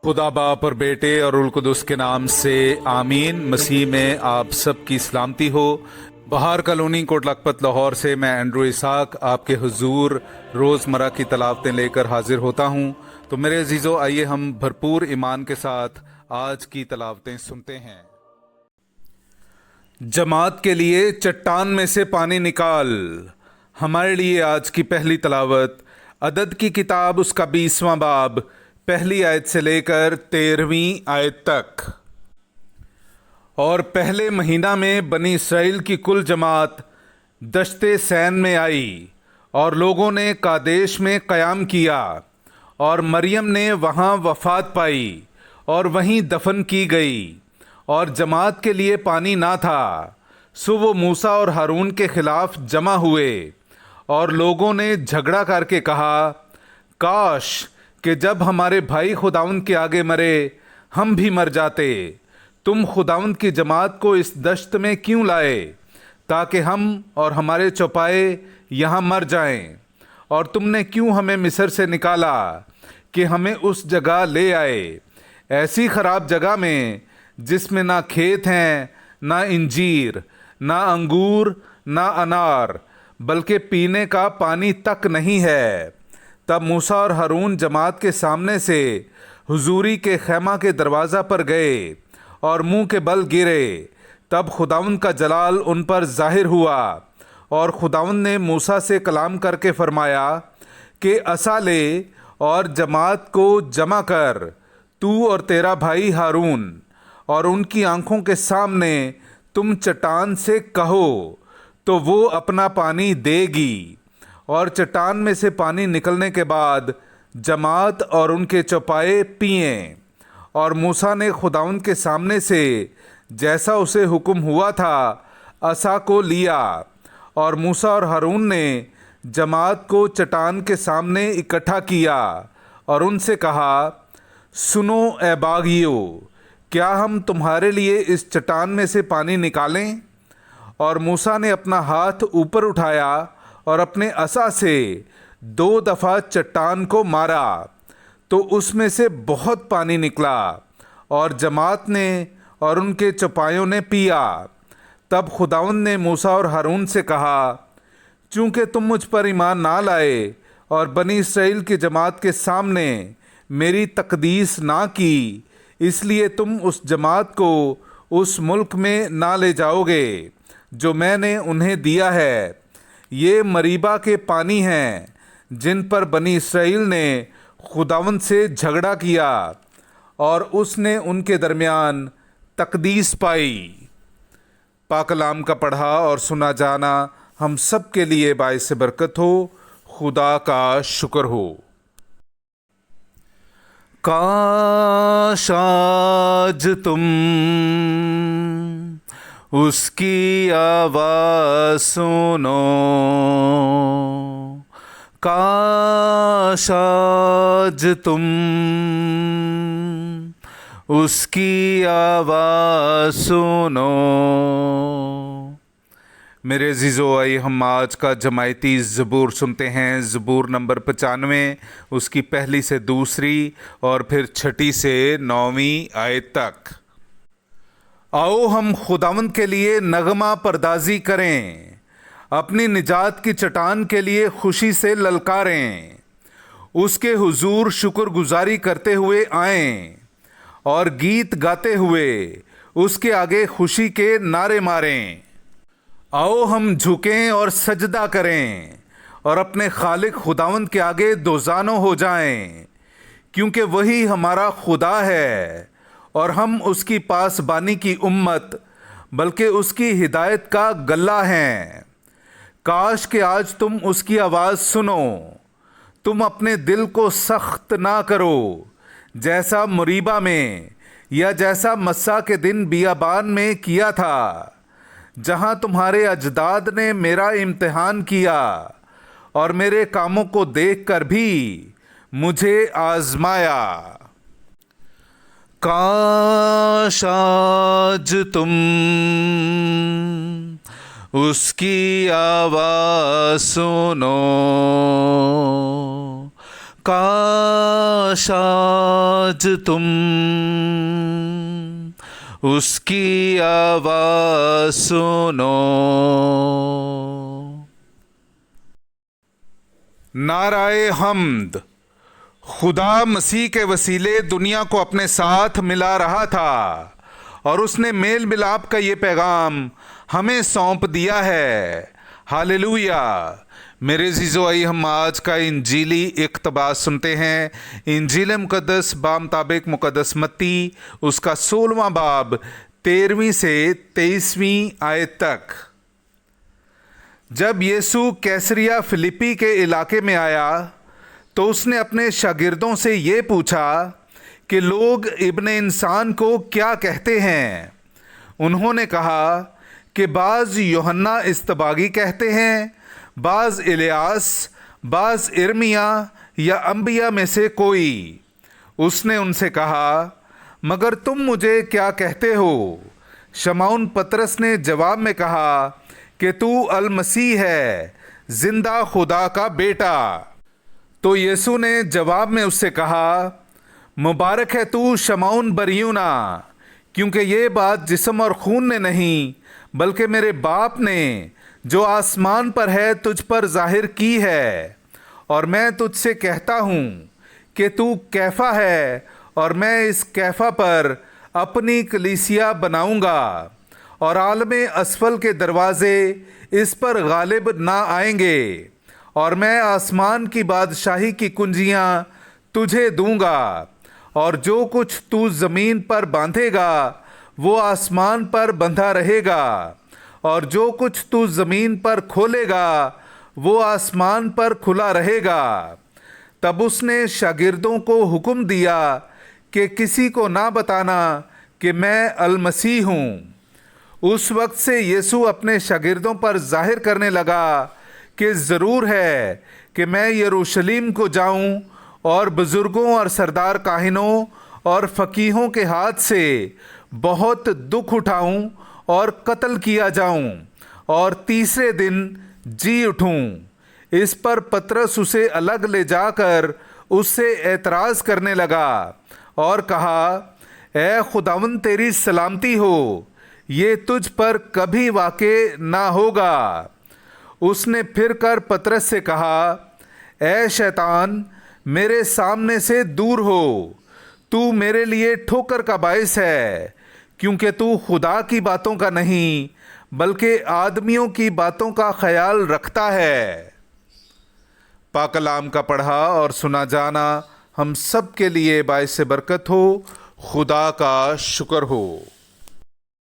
खुदा बाप और बेटे और उल कुदस के नाम से आमीन। मसीह में आप सब की सलामती हो। बहार कॉलोनी कोट लखपत लाहौर से मैं एंड्रू इसाक आपके हुजूर रोज़मर्रा की तलावतें लेकर हाजिर होता हूँ। तो मेरे अजीज़ों, आइए हम भरपूर ईमान के साथ आज की तलावतें सुनते हैं। जमात के लिए चट्टान में से पानी निकाल। हमारे लिए आज की पहली तलावत अदद की किताब उसका 20वां बाब पहली आयत से लेकर 13वीं आयत तक। और पहले महीना में बनी इसराइल की कुल जमात दश्ते सैन में आई और लोगों ने कादेश में क़याम किया और मरियम ने वहाँ वफ़ात पाई और वहीं दफन की गई और जमात के लिए पानी ना था। सो वो मूसा और हारून के खिलाफ जमा हुए और लोगों ने झगड़ा करके कहा, काश कि जब हमारे भाई खुदावंद के आगे मरे हम भी मर जाते। तुम खुदावंद की जमात को इस दश्त में क्यों लाए ताकि हम और हमारे चौपाए यहाँ मर जाएं? और तुमने क्यों हमें मिस्र से निकाला कि हमें उस जगह ले आए, ऐसी ख़राब जगह में जिसमें ना खेत हैं, ना इंजीर, ना अंगूर, ना अनार, बल्कि पीने का पानी तक नहीं है। तब मूसा और हारून जमात के सामने से हुजूरी के खैमा के दरवाज़ा पर गए और मुंह के बल गिरे। तब खुदावंद का जलाल उन पर ज़ाहिर हुआ और खुदावंद ने मूसा से कलाम करके फरमाया कि असा ले और जमात को जमा कर, तू और तेरा भाई हारून, और उनकी आंखों के सामने तुम चट्टान से कहो तो वो अपना पानी देगी। और चट्टान में से पानी निकलने के बाद जमात और उनके चौपाए पिएं। और मूसा ने खुदावंद के सामने से जैसा उसे हुक्म हुआ था असा को लिया और मूसा और हारून ने जमात को चट्टान के सामने इकट्ठा किया और उनसे कहा, सुनो ए बागियों, क्या हम तुम्हारे लिए इस चट्टान में से पानी निकालें? और मूसा ने अपना हाथ ऊपर उठाया और अपने असा से 2 दफ़ा चट्टान को मारा तो उसमें से बहुत पानी निकला और जमात ने और उनके चौपायों ने पिया। तब खुदावंद ने मूसा और हारून से कहा, चूँकि तुम मुझ पर ईमान ना लाए और बनी इसराइल की जमात के सामने मेरी तकदीस ना की, इसलिए तुम उस जमात को उस मुल्क में ना ले जाओगे जो मैंने उन्हें दिया है। ये मरीबा के पानी हैं जिन पर बनी इसराइल ने खुदावंद से झगड़ा किया और उसने उनके दरमियान तकदीस पाई। पाक कलाम का पढ़ा और सुना जाना हम सब के लिए बाइस बरकत हो। खुदा का शुक्र हो। काश आज तुम उसकी आवाज़ सुनो, काश आज तुम उसकी आवाज़ सुनो। मेरे अजीज़ों, आइए हम आज का जमायती ज़बूर सुनते हैं। ज़बूर नंबर 95, उसकी पहली से दूसरी और फिर छठी से 9वीं आयत तक। आओ हम खुदावंद के लिए नगमा परदाजी करें, अपनी निजात की चट्टान के लिए खुशी से ललकारें। उसके हुजूर शुक्रगुजारी करते हुए आएं और गीत गाते हुए उसके आगे खुशी के नारे मारें। आओ हम झुकें और सजदा करें और अपने खालिक खुदावंद के आगे दोजानो हो जाएं, क्योंकि वही हमारा खुदा है और हम उसकी पासबानी की उम्मत, बल्कि उसकी हिदायत का गल्ला हैं। काश कि आज तुम उसकी आवाज़ सुनो। तुम अपने दिल को सख्त ना करो जैसा मुरीबा में या जैसा मस्सा के दिन बियाबान में किया था, जहाँ तुम्हारे अजदाद ने मेरा इम्तिहान किया और मेरे कामों को देखकर भी मुझे आजमाया। काश आज तुम उसकी आवाज़ सुनो, کاش آج تم اس کی آواز سنو۔ نعرہ حمد۔ خدا مسیح کے وسیلے دنیا کو اپنے ساتھ ملا رہا تھا اور اس نے میل ملاپ کا یہ پیغام ہمیں سونپ دیا ہے۔ ہاللویا۔ میرے عزیزو، آئیے ہم آج کا انجیلی اقتباس سنتے ہیں۔ انجیل مقدس بامطابق مقدس متی، اس کا 16واں باب 13ویں سے 23ویں آیت تک۔ جب یسوع کیسریا فلپی کے علاقے میں آیا تو اس نے اپنے شاگردوں سے یہ پوچھا کہ لوگ ابن انسان کو کیا کہتے ہیں؟ انہوں نے کہا کہ بعض یوحنا اصطباغی کہتے ہیں، بعض الیاس، بعض ارمیا یا انبیاء میں سے کوئی۔ اس نے ان سے کہا، مگر تم مجھے کیا کہتے ہو؟ شمعون پطرس نے جواب میں کہا کہ تو المسیح ہے، زندہ خدا کا بیٹا۔ تو یسوع نے جواب میں اس سے کہا، مبارک ہے تو شمعون بریونا، کیونکہ یہ بات جسم اور خون نے نہیں بلکہ میرے باپ نے جو آسمان پر ہے تجھ پر ظاہر کی ہے۔ اور میں تجھ سے کہتا ہوں کہ تو کیفا ہے، اور میں اس کیفا پر اپنی کلیسیا بناؤں گا، اور عالم اسفل کے دروازے اس پر غالب نہ آئیں گے، اور میں آسمان کی بادشاہی کی کنجیاں تجھے دوں گا، اور جو کچھ تو زمین پر باندھے گا وہ آسمان پر بندھا رہے گا، اور جو کچھ تو زمین پر کھولے گا وہ آسمان پر کھلا رہے گا۔ تب اس نے شاگردوں کو حکم دیا کہ کسی کو نہ بتانا کہ میں المسیح ہوں۔ اس وقت سے یسوع اپنے شاگردوں پر ظاہر کرنے لگا کہ ضرور ہے کہ میں یروشلم کو جاؤں اور بزرگوں اور سردار کاہنوں اور فقیہوں کے ہاتھ سے بہت دکھ اٹھاؤں اور قتل کیا جاؤں اور تیسرے دن جی اٹھوں۔ اس پر پطرس اسے الگ لے جا کر اس سے اعتراض کرنے لگا اور کہا، اے خداوند تیری سلامتی ہو، یہ تجھ پر کبھی واقع نہ ہوگا۔ اس نے پھر کر پطرس سے کہا، اے شیطان، میرے سامنے سے دور ہو، تو میرے لیے ٹھوکر کا باعث ہے، کیونکہ تو خدا کی باتوں کا نہیں بلکہ آدمیوں کی باتوں کا خیال رکھتا ہے۔ پاک کلام کا پڑھا اور سنا جانا ہم سب کے لیے باعث برکت ہو۔ خدا کا شکر ہو۔